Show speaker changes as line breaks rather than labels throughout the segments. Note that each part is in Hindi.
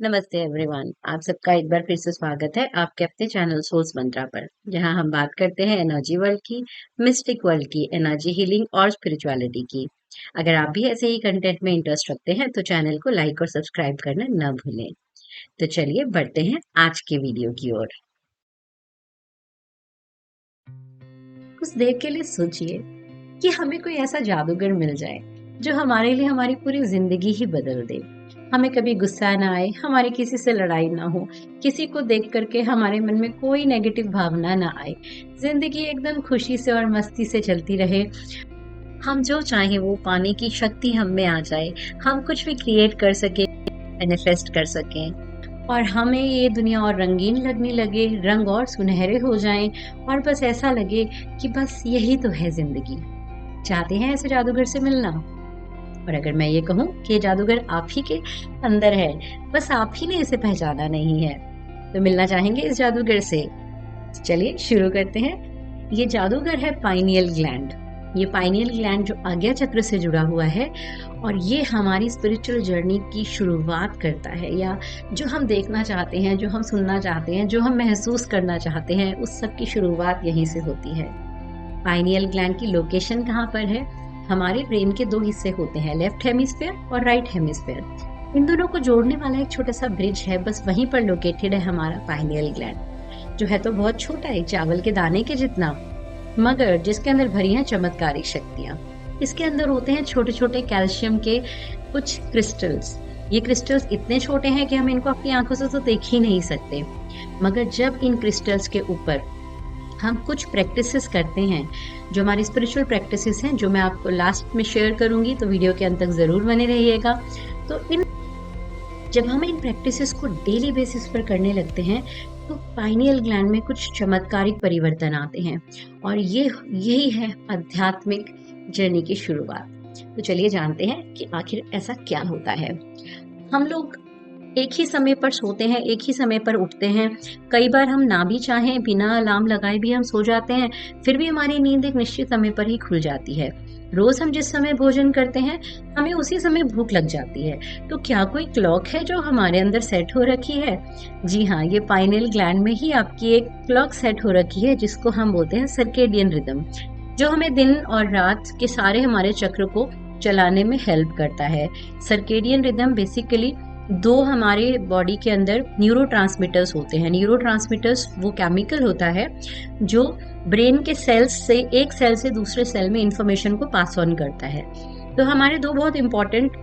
नमस्ते एवरीवन। आप सबका एक बार फिर से स्वागत है आपके अपने चैनल सोल्स मंत्रा पर, जहां हम बात करते हैं एनर्जी वर्ल्ड की, मिस्टिक वर्ल्ड की, एनर्जी हीलिंग और स्पिरिचुअलिटी की। अगर आप भी ऐसे ही कंटेंट में इंटरेस्ट रखते हैं तो चैनल को लाइक और सब्सक्राइब करना न भूलें। तो चलिए बढ़ते हैं आज के वीडियो की ओर। कुछ देर के लिए सोचिए कि हमें कोई ऐसा जादूगर मिल जाए जो हमारे लिए हमारी पूरी जिंदगी ही बदल दे। हमें कभी गुस्सा ना आए, हमारी किसी से लड़ाई ना हो, किसी को देख करके हमारे मन में कोई नेगेटिव भावना ना आए, जिंदगी एकदम खुशी से और मस्ती से चलती रहे। हम जो चाहें वो पाने की शक्ति हम में आ जाए, हम कुछ भी क्रिएट कर सके, मैनिफेस्ट कर सकें और हमें ये दुनिया और रंगीन लगने लगे, रंग और सुनहरे हो जाएं और बस ऐसा लगे कि बस यही तो है जिंदगी। चाहते हैं ऐसे जादूगर से मिलना? और अगर मैं ये कहूँ कि ये जादूगर आप ही के अंदर है, बस आप ही ने इसे पहचाना नहीं है, तो मिलना चाहेंगे इस जादूगर से? चलिए शुरू करते हैं। ये जादूगर है पाइनियल ग्लैंड। ये पाइनियल ग्लैंड जो आज्ञा चक्र से जुड़ा हुआ है और ये हमारी स्पिरिचुअल जर्नी की शुरुआत करता है, या जो हम देखना चाहते हैं, जो हम सुनना चाहते हैं, जो हम महसूस करना चाहते हैं, उस सब की शुरुआत यहीं से होती है। पाइनियल ग्लैंड की लोकेशन कहाँ पर है? हमारे ब्रेन के दो हिस्से होते हैं, लेफ्ट हेमिस्फेयर और राइट हेमिस्फेयर। इन दोनों को जोड़ने वाला एक छोटा सा ब्रिज है, बस वहीं पर लोकेटेड है हमारा पाइनियल ग्लैंड, जो है तो बहुत छोटा है, चावल के दाने के जितना, मगर जिसके अंदर भरी हैं चमत्कारिक शक्तियाँ। इसके अंदर होते हैं छोटे छोटे कैल्शियम के कुछ क्रिस्टल्स। ये क्रिस्टल्स इतने छोटे हैं कि हम इनको अपनी आंखों से तो देख ही नहीं सकते, मगर जब इन क्रिस्टल्स के ऊपर हम कुछ प्रैक्टिसेस करते हैं, जो हमारी स्पिरिचुअल प्रैक्टिसेस हैं, जो मैं आपको लास्ट में शेयर करूंगी, तो वीडियो के अंत तक जरूर बने रहिएगा। तो जब हम इन प्रैक्टिसेस को डेली बेसिस पर करने लगते हैं तो पाइनियल ग्लैंड में कुछ चमत्कारिक परिवर्तन आते हैं और यही है आध्यात्मिक जर्नी की शुरुआत। तो चलिए जानते हैं कि आखिर ऐसा क्या होता है। हम लोग एक ही समय पर सोते हैं, एक ही समय पर उठते हैं। कई बार हम ना भी चाहें, बिना अलार्म लगाए भी हम सो जाते हैं, फिर भी हमारी नींद एक निश्चित समय पर ही खुल जाती है। रोज हम जिस समय भोजन करते हैं, हमें उसी समय भूख लग जाती है। तो क्या कोई क्लॉक है जो हमारे अंदर सेट हो रखी है? जी हाँ, ये पाइनियल ग्लैंड में ही आपकी एक क्लॉक सेट हो रखी है, जिसको हम बोलते हैं सर्केडियन रिदम, जो हमें दिन और रात के सारे हमारे चक्र को चलाने में हेल्प करता है। सर्केडियन रिदम बेसिकली दो हमारे बॉडी के अंदर न्यूरोट्रांसमीटर्स होते हैं। न्यूरोट्रांसमीटर्स वो केमिकल होता है जो ब्रेन के सेल्स से एक सेल से दूसरे सेल में इंफॉर्मेशन को पास ऑन करता है। तो हमारे दो बहुत इंपॉर्टेंट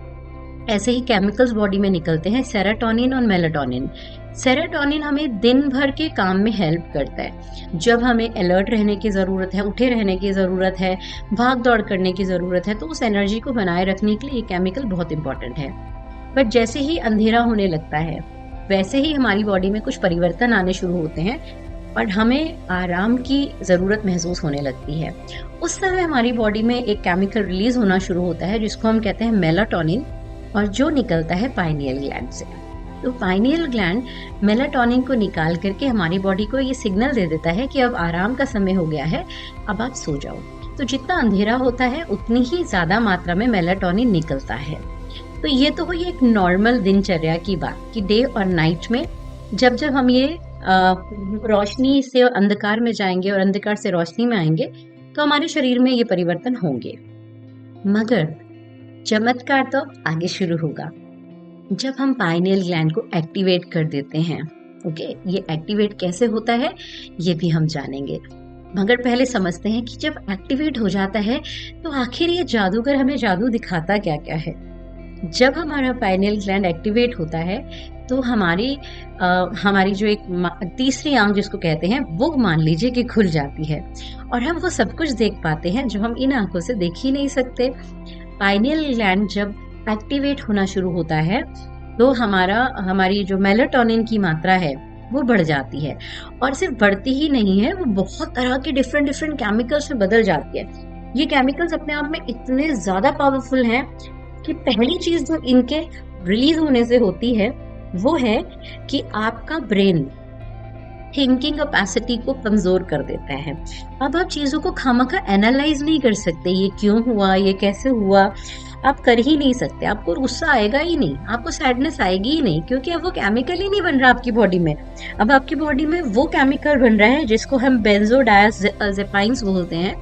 ऐसे ही केमिकल्स बॉडी में निकलते हैं, सेरोटोनिन और मेलाटोनिन। सेरोटोनिन हमें दिन भर के काम में हेल्प करता है। जब हमें अलर्ट रहने की ज़रूरत है, उठे रहने की ज़रूरत है, भाग दौड़ करने की ज़रूरत है, तो उस एनर्जी को बनाए रखने के लिए ये केमिकल बहुत इंपॉर्टेंट है। बट जैसे ही अंधेरा होने लगता है, वैसे ही हमारी बॉडी में कुछ परिवर्तन आने शुरू होते हैं और हमें आराम की ज़रूरत महसूस होने लगती है। उस समय हमारी बॉडी में एक केमिकल रिलीज होना शुरू होता है, जिसको हम कहते हैं मेलाटोनिन, और जो निकलता है पाइनियल ग्लैंड से। तो पाइनियल ग्लैंड मेलाटोनिन को निकाल करके हमारी बॉडी को ये सिग्नल दे देता है कि अब आराम का समय हो गया है, अब आप सो जाओ। तो जितना अंधेरा होता है उतनी ही ज़्यादा मात्रा में मेलाटोनिन निकलता है। तो ये तो हुई एक नॉर्मल दिनचर्या की बात कि डे और नाइट में जब जब हम ये रोशनी से अंधकार में जाएंगे और अंधकार से रोशनी में आएंगे, तो हमारे शरीर में ये परिवर्तन होंगे। मगर चमत्कार तो आगे शुरू होगा जब हम पाइनियल ग्लैंड को एक्टिवेट कर देते हैं। ओके, ये एक्टिवेट कैसे होता है ये भी हम जानेंगे, मगर पहले समझते हैं कि जब एक्टिवेट हो जाता है तो आखिर ये जादूगर हमें जादू दिखाता क्या क्या है। जब हमारा पाइनियल ग्लैंड एक्टिवेट होता है तो हमारी जो एक तीसरी आंख जिसको कहते हैं, वो मान लीजिए कि खुल जाती है और हम वो सब कुछ देख पाते हैं जो हम इन आंखों से देख ही नहीं सकते। पाइनियल ग्लैंड जब एक्टिवेट होना शुरू होता है तो हमारी जो मेलाटोनिन की मात्रा है वो बढ़ जाती है, और सिर्फ बढ़ती ही नहीं है, वो बहुत तरह के डिफरेंट केमिकल्स में बदल जाती है। ये केमिकल्स अपने आप में इतने ज्यादा पावरफुल हैं कि पहली चीज जो इनके रिलीज होने से होती है वो है कि आपका ब्रेन थिंकिंग कैपेसिटी को कमजोर कर देता है। अब आप चीजों को खामखा एनालाइज नहीं कर सकते, ये क्यों हुआ, ये कैसे हुआ। आप कर ही नहीं सकते, आपको गुस्सा आएगा ही नहीं, आपको सैडनेस आएगी ही नहीं, क्योंकि अब वो केमिकल ही नहीं बन रहा आपकी बॉडी में। अब आपकी बॉडी में वो केमिकल बन रहा है जिसको हम बेंजोडायाजेपाइन्स बोलते हैं,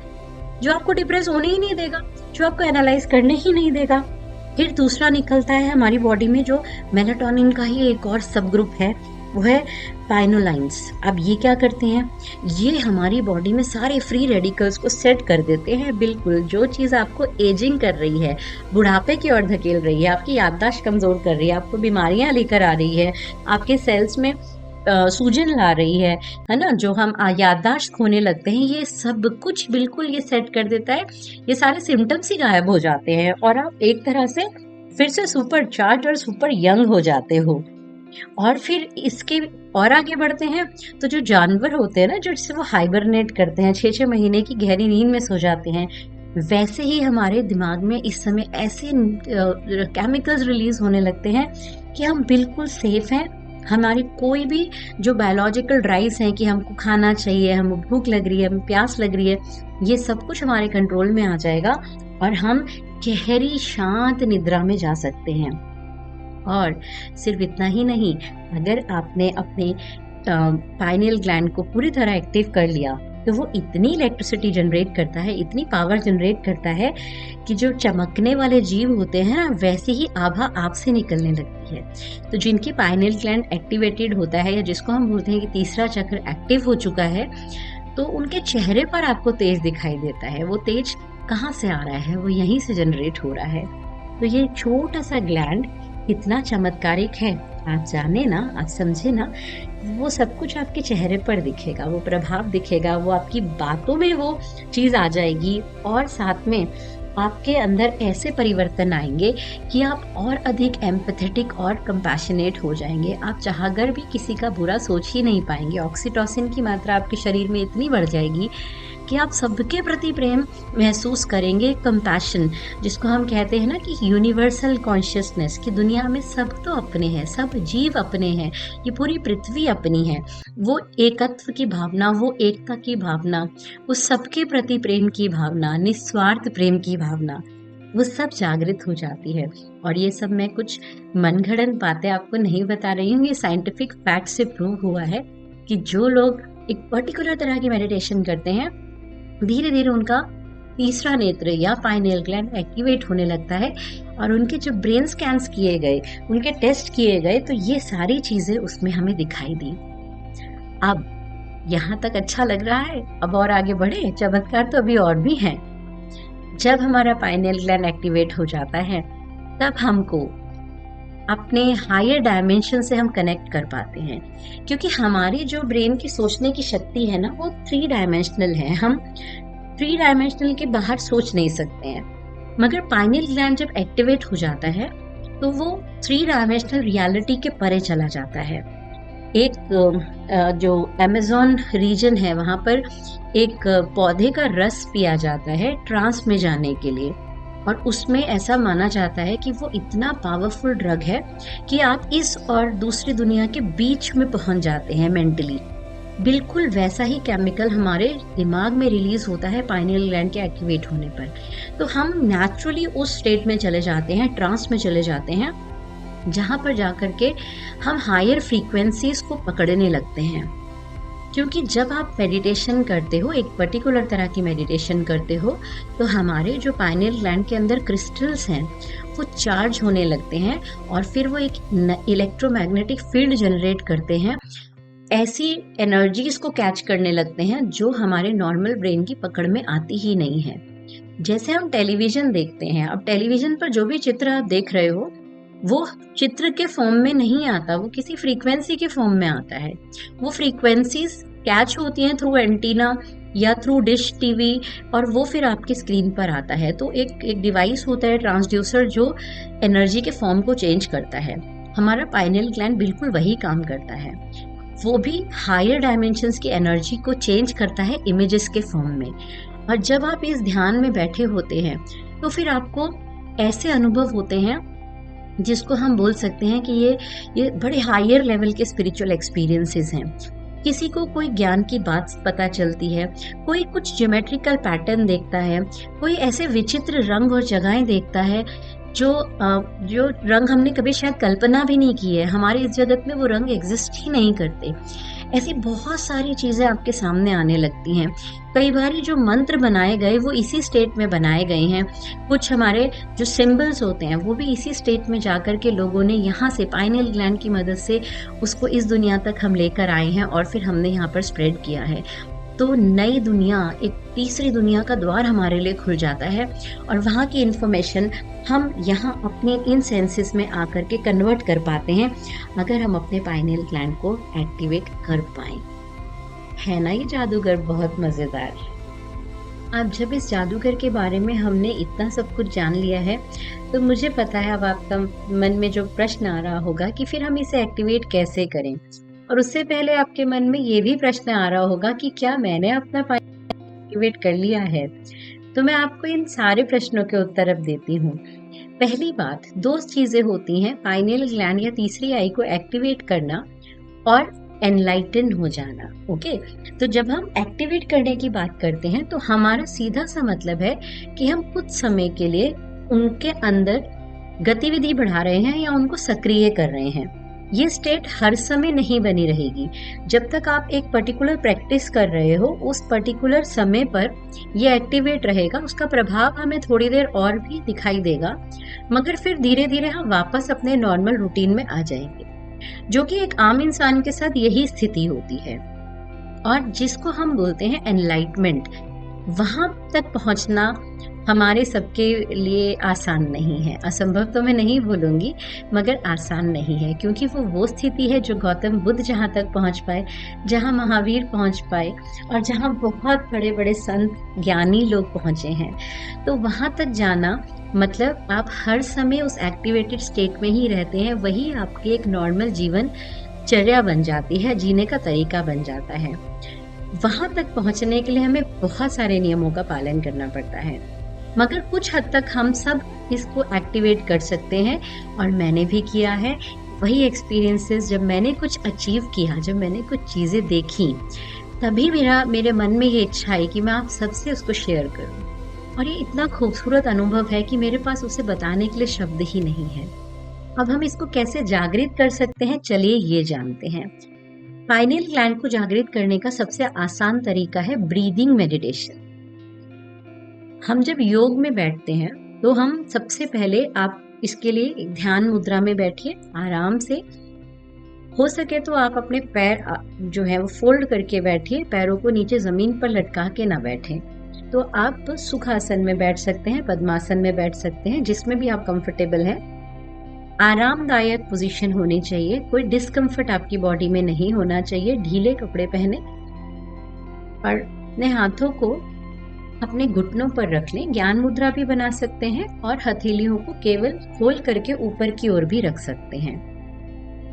जो आपको डिप्रेस होने ही नहीं देगा, जो आपको एनालाइज करने ही नहीं देगा। फिर दूसरा निकलता है हमारी बॉडी में जो मेलाटोनिन का ही एक और सब ग्रुप है, वो है पाइनोलाइंस। अब ये क्या करते हैं, ये हमारी बॉडी में सारे फ्री रेडिकल्स को सेट कर देते हैं। बिल्कुल जो चीज़ आपको एजिंग कर रही है, बुढ़ापे की ओर धकेल रही है, आपकी याददाश्त कमज़ोर कर रही है, आपको बीमारियां लेकर आ रही है, आपके सेल्स में सूजन ला रही है ना, जो हम याददाश्त खोने लगते हैं, ये सब कुछ बिल्कुल ये सेट कर देता है। ये सारे सिम्टम्स ही गायब हो जाते हैं और आप एक तरह से फिर से सुपर चार्ज और सुपर यंग हो जाते हो। और फिर इसके और आगे बढ़ते हैं तो जो जानवर होते हैं ना, जो जिससे वो हाइबरनेट करते हैं, 6-6 महीने की गहरी नींद में सो जाते हैं, वैसे ही हमारे दिमाग में इस समय ऐसे केमिकल्स रिलीज होने लगते हैं कि हम बिल्कुल सेफ हैं। हमारी कोई भी जो बायोलॉजिकल ड्राइव्स हैं कि हमको खाना चाहिए, हमें भूख लग रही है, हमें प्यास लग रही है, ये सब कुछ हमारे कंट्रोल में आ जाएगा और हम गहरी शांत निद्रा में जा सकते हैं। और सिर्फ इतना ही नहीं, अगर आपने अपने पाइनियल ग्लैंड को पूरी तरह एक्टिव कर लिया तो वो इतनी इलेक्ट्रिसिटी जनरेट करता है, इतनी पावर जनरेट करता है कि जो चमकने वाले जीव होते हैं ना, वैसे ही आभा आप से निकलने लगती है। तो जिनकी पाइनियल ग्लैंड एक्टिवेटेड होता है, या जिसको हम बोलते हैं कि तीसरा चक्र एक्टिव हो चुका है, तो उनके चेहरे पर आपको तेज दिखाई देता है। वो तेज कहाँ से आ रहा है, वो यहीं से जनरेट हो रहा है। तो ये छोटा सा ग्लैंड कितना चमत्कारिक है, आप जाने ना, आप समझे ना, वो सब कुछ आपके चेहरे पर दिखेगा, वो प्रभाव दिखेगा, वो आपकी बातों में वो चीज़ आ जाएगी, और साथ में आपके अंदर ऐसे परिवर्तन आएंगे कि आप और अधिक एम्पैथेटिक और कंपैशनेट हो जाएंगे। आप चाहकर भी किसी का बुरा सोच ही नहीं पाएंगे। ऑक्सीटोसिन की मात्रा आपके शरीर में इतनी बढ़ जाएगी कि आप सबके प्रति प्रेम महसूस करेंगे, कंपैशन, जिसको हम कहते हैं ना कि यूनिवर्सल कॉन्शियसनेस, कि दुनिया में सब तो अपने हैं, सब जीव अपने हैं, ये पूरी पृथ्वी अपनी है। वो एकत्व की भावना, वो एकता की भावना, वो सबके प्रति प्रेम की भावना, निस्वार्थ प्रेम की भावना, वो सब जागृत हो जाती है। और ये सब मैं कुछ मनगढ़ंत बातें आपको नहीं बता रही हूँ, ये साइंटिफिक फैक्ट से प्रूव हुआ है कि जो लोग एक पर्टिकुलर तरह की मेडिटेशन करते हैं, धीरे धीरे उनका तीसरा नेत्र या पाइनियल ग्लैंड एक्टिवेट होने लगता है, और उनके जो ब्रेन स्कैन्स किए गए, उनके टेस्ट किए गए, तो ये सारी चीजें उसमें हमें दिखाई दी। अब यहाँ तक अच्छा लग रहा है, अब और आगे बढ़े, चमत्कार तो अभी और भी हैं। जब हमारा पाइनियल ग्लैंड एक्टिवेट हो जाता है, तब हमको अपने हायर डायमेंशन से हम कनेक्ट कर पाते हैं, क्योंकि हमारी जो ब्रेन की सोचने की शक्ति है ना, वो 3 डायमेंशनल है। हम 3 डायमेंशनल के बाहर सोच नहीं सकते हैं। मगर पाइनियल ग्लैंड जब एक्टिवेट हो जाता है तो वो 3 डायमेंशनल रियलिटी के परे चला जाता है। एक जो अमेज़न रीजन है, वहाँ पर एक पौधे का रस पिया जाता है ट्रांस में जाने के लिए, और उसमें ऐसा माना जाता है कि वो इतना पावरफुल ड्रग है कि आप इस और दूसरी दुनिया के बीच में पहुंच जाते हैं मेंटली। बिल्कुल वैसा ही केमिकल हमारे दिमाग में रिलीज होता है पाइनियल ग्लैंड के एक्टिवेट होने पर। तो हम नेचुरली उस स्टेट में चले जाते हैं, ट्रांस में चले जाते हैं, जहाँ पर जाकर के हम हायर फ्रीक्वेंसीज को पकड़ने लगते हैं। क्योंकि जब आप मेडिटेशन करते हो, एक पर्टिकुलर तरह की मेडिटेशन करते हो, तो हमारे जो पाइनियल ग्लैंड के अंदर क्रिस्टल्स हैं वो चार्ज होने लगते हैं, और फिर वो एक इलेक्ट्रोमैग्नेटिक फील्ड जनरेट करते हैं, ऐसी एनर्जीज को कैच करने लगते हैं जो हमारे नॉर्मल ब्रेन की पकड़ में आती ही नहीं है। जैसे हम टेलीविजन देखते हैं, अब टेलीविजन पर जो भी चित्र आप देख रहे हो, वो चित्र के फॉर्म में नहीं आता, वो किसी फ्रीक्वेंसी के फॉर्म में आता है। वो फ्रीक्वेंसीज कैच होती हैं थ्रू एंटीना या थ्रू डिश टीवी, और वो फिर आपकी स्क्रीन पर आता है। तो एक डिवाइस होता है ट्रांसड्यूसर, जो एनर्जी के फॉर्म को चेंज करता है। हमारा पाइनियल ग्लैंड बिल्कुल वही काम करता है, वो भी हायर डायमेंशंस की एनर्जी को चेंज करता है इमेजेस के फॉर्म में। और जब आप इस ध्यान में बैठे होते हैं तो फिर आपको ऐसे अनुभव होते हैं जिसको हम बोल सकते हैं कि ये बड़े हायर लेवल के स्पिरिचुअल एक्सपीरियंसेस हैं। किसी को कोई ज्ञान की बात पता चलती है, कोई कुछ ज्योमेट्रिकल पैटर्न देखता है, कोई ऐसे विचित्र रंग और जगहें देखता है जो रंग हमने कभी शायद कल्पना भी नहीं की है, हमारे इस जगत में वो रंग एग्जिस्ट ही नहीं करते। ऐसी बहुत सारी चीजें आपके सामने आने लगती हैं। कई बार जो मंत्र बनाए गए वो इसी स्टेट में बनाए गए हैं। कुछ हमारे जो सिंबल्स होते हैं वो भी इसी स्टेट में जाकर के लोगों ने यहाँ से पाइनियल ग्लैंड की मदद से उसको इस दुनिया तक हम लेकर आए हैं और फिर हमने यहाँ पर स्प्रेड किया है। तो नई दुनिया, एक तीसरी दुनिया का द्वार हमारे लिए खुल जाता है और वहाँ की इंफॉर्मेशन हम यहाँ अपने इन सेंसेस में आकर के कन्वर्ट कर पाते हैं अगर हम अपने पाइनियल ग्लैंड को एक्टिवेट कर पाएं। है ना ये जादूगर बहुत मज़ेदार। अब जब इस जादूगर के बारे में हमने इतना सब कुछ जान लिया है तो मुझे पता है अब आपका मन में जो प्रश्न आ रहा होगा कि फिर हम इसे एक्टिवेट कैसे करें। और उससे पहले आपके मन में ये भी प्रश्न आ रहा होगा कि क्या मैंने अपना एक्टिवेट कर लिया है। तो मैं आपको इन सारे प्रश्नों के उत्तर अब देती हूँ। पहली बात, दो चीजें होती हैं, पाइनियल ग्लैंड या तीसरी आई को एक्टिवेट करना और एनलाइटन हो जाना। ओके, तो जब हम एक्टिवेट करने की बात करते हैं तो हमारा सीधा सा मतलब है कि हम कुछ समय के लिए उनके अंदर गतिविधि बढ़ा रहे हैं या उनको सक्रिय कर रहे हैं। ये स्टेट हर समय नहीं बनी रहेगी। जब तक आप एक पर्टिकुलर प्रैक्टिस कर रहे हो उस पर्टिकुलर समय पर ये एक्टिवेट रहेगा, उसका प्रभाव हमें थोड़ी देर और भी दिखाई देगा, मगर फिर धीरे धीरे हम वापस अपने नॉर्मल रूटीन में आ जाएंगे, जो कि एक आम इंसान के साथ यही स्थिति होती है। और जिसको हम बोलते हैं एनलाइटमेंट, वहां तक पहुंचना हमारे सबके लिए आसान नहीं है। असंभव तो मैं नहीं बोलूंगी, मगर आसान नहीं है, क्योंकि वो स्थिति है जो गौतम बुद्ध जहाँ तक पहुँच पाए, जहाँ महावीर पहुँच पाए और जहाँ बहुत बड़े बड़े संत ज्ञानी लोग पहुँचे हैं। तो वहाँ तक जाना मतलब आप हर समय उस एक्टिवेटेड स्टेट में ही रहते हैं, वही आपकी एक नॉर्मल जीवन चर्या बन जाती है, जीने का तरीका बन जाता है। वहाँ तक पहुँचने के लिए हमें बहुत सारे नियमों का पालन करना पड़ता है, मगर कुछ हद तक हम सब इसको एक्टिवेट कर सकते हैं और मैंने भी किया है। वही एक्सपीरियंसेस, जब मैंने कुछ अचीव किया, जब मैंने कुछ चीज़ें देखी, तभी मेरे मन में ये इच्छा आई कि मैं आप सबसे उसको शेयर करूं। और ये इतना खूबसूरत अनुभव है कि मेरे पास उसे बताने के लिए शब्द ही नहीं है। अब हम इसको कैसे जागृत कर सकते हैं, चलिए ये जानते हैं। पाइनियल ग्लैंड को जागृत करने का सबसे आसान तरीका है ब्रीदिंग मेडिटेशन। हम जब योग में बैठते हैं तो हम सबसे पहले, आप इसके लिए ध्यान मुद्रा में बैठिए आराम से। हो सके तो आप अपने पैर जो है वो फोल्ड करके बैठिए, पैरों को नीचे जमीन पर लटका के ना बैठें। तो आप सुखासन में बैठ सकते हैं, पद्मासन में बैठ सकते हैं, जिसमें भी आप कंफर्टेबल हैं। आरामदायक पोजीशन होनी चाहिए, कोई डिस्कम्फर्ट आपकी बॉडी में नहीं होना चाहिए। ढीले कपड़े पहने और अपने हाथों को अपने घुटनों पर रख लें। ज्ञान मुद्रा भी बना सकते हैं और हथेलियों को केवल खोल करके ऊपर की ओर भी रख सकते हैं।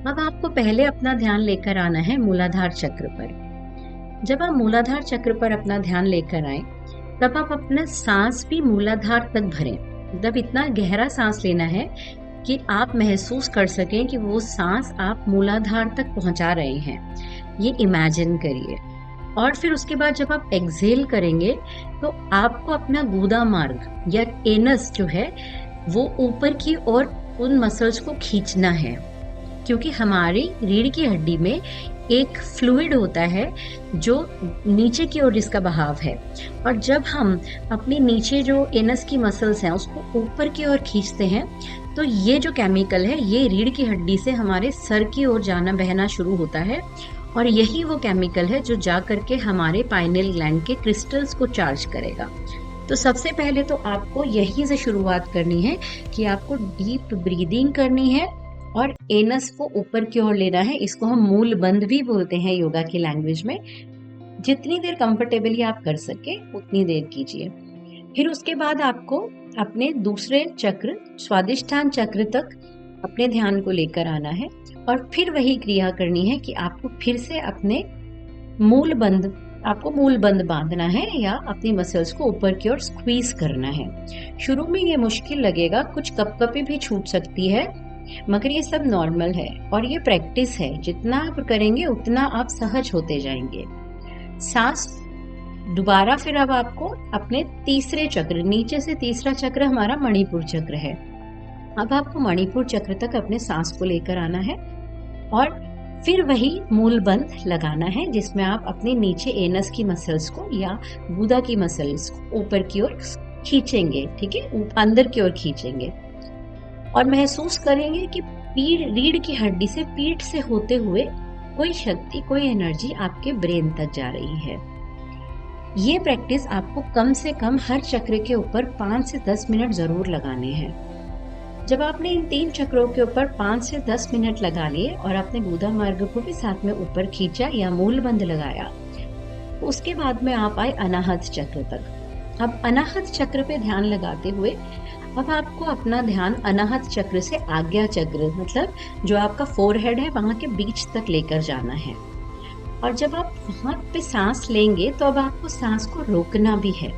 अब आपको पहले अपना ध्यान लेकर आना है मूलाधार चक्र पर। जब आप मूलाधार चक्र पर अपना ध्यान लेकर आए तब आप अपना सांस भी मूलाधार तक भरें। मतलब इतना गहरा सांस लेना है कि आप महसूस कर सकें कि वो सांस आप मूलाधार तक पहुंचा रहे हैं, ये इमेजिन करिए। और फिर उसके बाद जब आप एक्सहेल करेंगे तो आपको अपना गूदा मार्ग या एनस जो है वो ऊपर की ओर उन मसल्स को खींचना है, क्योंकि हमारी रीढ़ की हड्डी में एक फ्लूइड होता है जो नीचे की ओर जिसका बहाव है, और जब हम अपने नीचे जो एनस की मसल्स हैं उसको ऊपर की ओर खींचते हैं तो ये जो केमिकल है ये रीढ़ की हड्डी से हमारे सर की ओर जाना बहना शुरू होता है, और यही वो केमिकल है जो जा करके हमारे पाइनियल ग्लैंड के क्रिस्टल्स को चार्ज करेगा। तो सबसे पहले तो आपको यही से शुरुआत करनी है कि आपको डीप ब्रीदिंग करनी है और एनस को ऊपर की ओर लेना है। इसको हम मूल बंद भी बोलते हैं योगा की लैंग्वेज में। जितनी देर कंफर्टेबली आप कर सके उतनी देर कीजिए। फिर उसके बाद आपको अपने दूसरे चक्र स्वादिष्ठान चक्र तक अपने ध्यान को लेकर आना है और फिर वही क्रिया करनी है कि आपको फिर से अपने मूल बंद बांधना है या अपनी मसल्स को ऊपर की ओर स्क्वीज करना है। शुरू में ये मुश्किल लगेगा, कुछ कपकपी भी छूट सकती है, मगर ये सब नॉर्मल है और ये प्रैक्टिस है। जितना आप करेंगे उतना आप सहज होते जाएंगे। सांस दोबारा फिर अब आपको अपने तीसरे चक्र, नीचे से तीसरा चक्र हमारा मणिपुर चक्र है, अब आपको मणिपुर चक्र तक अपने सांस को लेकर आना है और फिर वही मूल बंध लगाना है, जिसमें आप अपने नीचे एनस की मसल्स को या गुदा की मसल्स को ऊपर की ओर खींचेंगे, ठीक है, अंदर की ओर खींचेंगे और महसूस करेंगे कि रीढ़ की हड्डी से, पीठ से होते हुए कोई शक्ति, कोई एनर्जी आपके ब्रेन तक जा रही है। ये प्रैक्टिस आपको कम से कम हर चक्र के ऊपर 5 से 10 मिनट जरूर लगाने हैं। जब आपने इन 3 चक्रों के ऊपर 5 से 10 मिनट लगा लिए और आपने गुदा मार्ग को भी साथ में ऊपर खींचा या मूल बंध लगाया, उसके बाद में आप आए अनाहत चक्र तक। अब अनाहत चक्र पे ध्यान लगाते हुए अब आपको अपना ध्यान अनाहत चक्र से आज्ञा चक्र, मतलब जो आपका फोरहेड है, वहां के बीच तक लेकर जाना है। और जब आप वहां पे सांस लेंगे तो अब आपको सांस को रोकना भी है।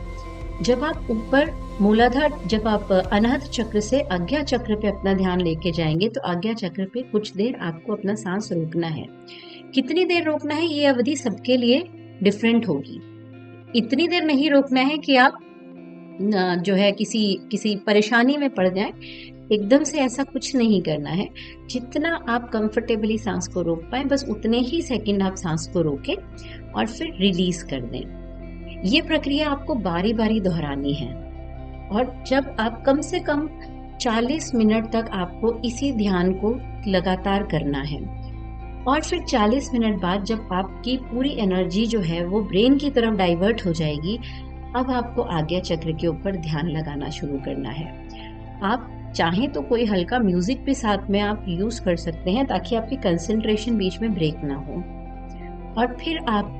जब आप ऊपर मूलाधार, जब आप अनाहत चक्र से आज्ञा चक्र पे अपना ध्यान लेके जाएंगे तो आज्ञा चक्र पे कुछ देर आपको अपना सांस रोकना है। कितनी देर रोकना है, ये अवधि सबके लिए डिफरेंट होगी। इतनी देर नहीं रोकना है कि आप जो है किसी परेशानी में पड़ जाए। एकदम से ऐसा कुछ नहीं करना है। जितना आप कंफर्टेबली सांस को रोक पाए, बस उतने ही सेकंड आप सांस को रोकें और फिर रिलीज कर दें। ये प्रक्रिया आपको बारी बारी दोहरानी है और जब आप कम से कम 40 मिनट तक आपको इसी ध्यान को लगातार करना है। और फिर 40 मिनट बाद जब आपकी पूरी एनर्जी जो है वो ब्रेन की तरफ डाइवर्ट हो जाएगी, अब आपको आज्ञा चक्र के ऊपर ध्यान लगाना शुरू करना है। आप चाहें तो कोई हल्का म्यूजिक भी साथ में आप यूज कर सकते हैं ताकि आपकी कंसंट्रेशन बीच में ब्रेक ना हो। और फिर आप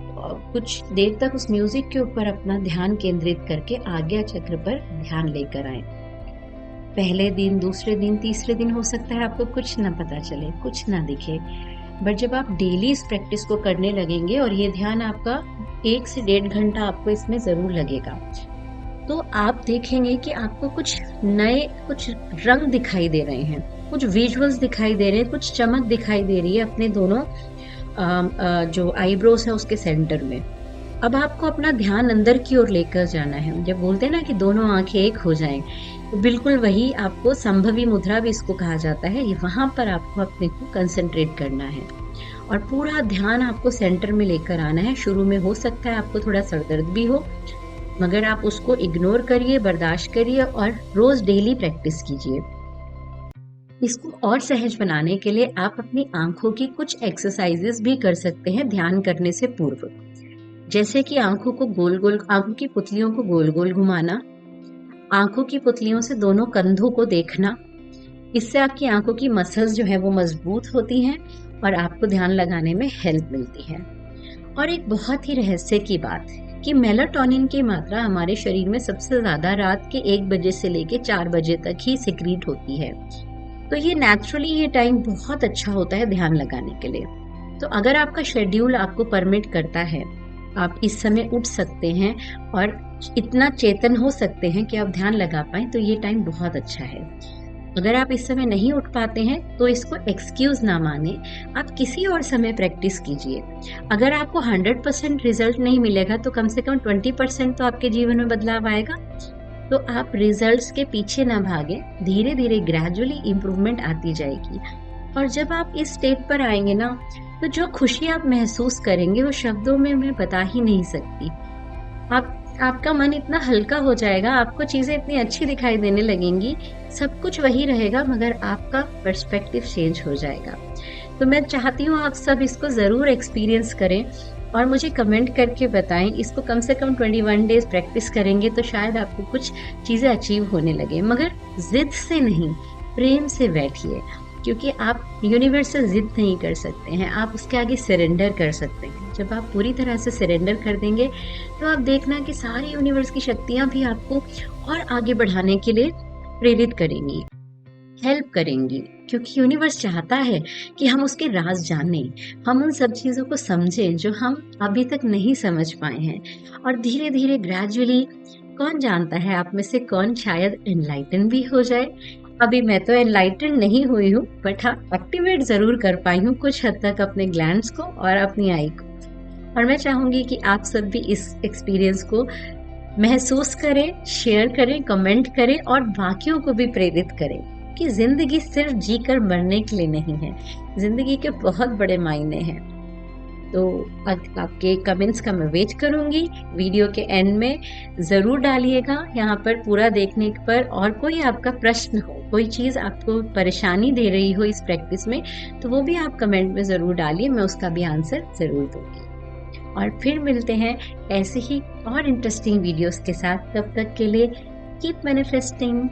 कुछ देर तक उस म्यूजिक के ऊपर अपना ध्यान केंद्रित करके आज्ञा चक्र पर ध्यान लेकर आए। पहले दिन, दूसरे दिन, तीसरे दिन हो सकता है आपको कुछ ना पता चले, कुछ ना दिखे, बट जब आप डेली इस प्रैक्टिस को करने लगेंगे और ये ध्यान आपका 1 से 1.5 घंटा आपको इसमें जरूर लगेगा, तो आप देखेंगे कि आपको कुछ नए, कुछ रंग दिखाई दे रहे हैं, कुछ विजुअल्स दिखाई दे रहे हैं, कुछ चमक दिखाई दे रही है अपने दोनों जो आईब्रोज है उसके सेंटर में। अब आपको अपना ध्यान अंदर की ओर लेकर जाना है। जब बोलते हैं ना कि दोनों आंखें एक हो जाएं, तो बिल्कुल वही आपको संभवी मुद्रा भी इसको कहा जाता है। ये वहां पर आपको अपने को कंसंट्रेट करना है और पूरा ध्यान आपको सेंटर में लेकर आना है। शुरू में हो सकता है आपको थोड़ा सरदर्द भी हो, मगर आप उसको इग्नोर करिए, बर्दाश्त करिए और रोज डेली प्रैक्टिस कीजिए। इसको और सहज बनाने के लिए आप अपनी आंखों की कुछ एक्सरसाइजेस भी कर सकते हैं ध्यान करने से पूर्व, जैसे कि आंखों की पुतलियों को गोल गोल घुमाना, आंखों की पुतलियों से दोनों कंधों को देखना। इससे आपकी आंखों की मसल्स जो है वो मजबूत होती हैं और आपको ध्यान लगाने में हेल्प मिलती है। और एक बहुत ही रहस्य की बात कि मेलाटोनिन की मात्रा हमारे शरीर में सबसे ज्यादा रात के 1 बजे से लेके 4 बजे तक ही सिक्रीट होती है। तो ये नेचुरली ये टाइम बहुत अच्छा होता है ध्यान लगाने के लिए। तो अगर आपका शेड्यूल आपको परमिट करता है, आप इस समय उठ सकते हैं और इतना चेतन हो सकते हैं कि आप ध्यान लगा पाएं, तो ये टाइम बहुत अच्छा है। अगर आप इस समय नहीं उठ पाते हैं तो इसको एक्सक्यूज ना माने, आप किसी और समय प्रैक्टिस कीजिए। अगर आपको 100% रिजल्ट नहीं मिलेगा तो कम से कम 20% तो आपके जीवन में बदलाव आएगा। तो आप रिजल्ट्स के पीछे ना भागे, धीरे धीरे ग्रेजुअली इम्प्रूवमेंट आती जाएगी। और जब आप इस स्टेट पर आएंगे ना, तो जो खुशी आप महसूस करेंगे वो शब्दों में मैं बता ही नहीं सकती। आपका मन इतना हल्का हो जाएगा, आपको चीजें इतनी अच्छी दिखाई देने लगेंगी, सब कुछ वही रहेगा मगर आपका पर्सपेक्टिव चेंज हो जाएगा। तो मैं चाहती हूँ आप सब इसको जरूर एक्सपीरियंस करें और मुझे कमेंट करके बताएं। इसको कम से कम 21 डेज प्रैक्टिस करेंगे तो शायद आपको कुछ चीजें अचीव होने लगे, मगर जिद से नहीं, प्रेम से बैठिए, क्योंकि आप यूनिवर्स से जिद नहीं कर सकते हैं, आप उसके आगे सरेंडर कर सकते हैं। जब आप पूरी तरह से सरेंडर कर देंगे तो आप देखना कि सारी यूनिवर्स की शक्तियां भी आपको और आगे बढ़ाने के लिए प्रेरित करेंगी, हेल्प करेंगी, क्योंकि यूनिवर्स चाहता है कि हम उसके राज जानें, हम उन सब चीज़ों को समझें जो हम अभी तक नहीं समझ पाए हैं। और धीरे धीरे ग्रेजुअली, कौन जानता है आप में से कौन शायद एनलाइटन भी हो जाए। अभी मैं तो एनलाइटन नहीं हुई हूँ, बट हाँ एक्टिवेट जरूर कर पाई हूँ कुछ हद तक अपने ग्लैंड्स को और अपनी आई को। और मैं चाहूंगी कि आप सब भी इस एक्सपीरियंस को महसूस करें, शेयर करें, कमेंट करें और बाकियों को भी प्रेरित करें, क्योंकि ज़िंदगी सिर्फ जीकर मरने के लिए नहीं है, ज़िंदगी के बहुत बड़े मायने हैं। तो आपके कमेंट्स का मैं वेट करूँगी। वीडियो के एंड में ज़रूर डालिएगा यहाँ पर पूरा देखने पर, और कोई आपका प्रश्न हो, कोई चीज़ आपको परेशानी दे रही हो इस प्रैक्टिस में, तो वो भी आप कमेंट में ज़रूर डालिए, मैं उसका भी आंसर ज़रूर दूँगी। और फिर मिलते हैं ऐसे ही और इंटरेस्टिंग वीडियोस के साथ। तब तक के लिए कीप मैनिफेस्टिंग।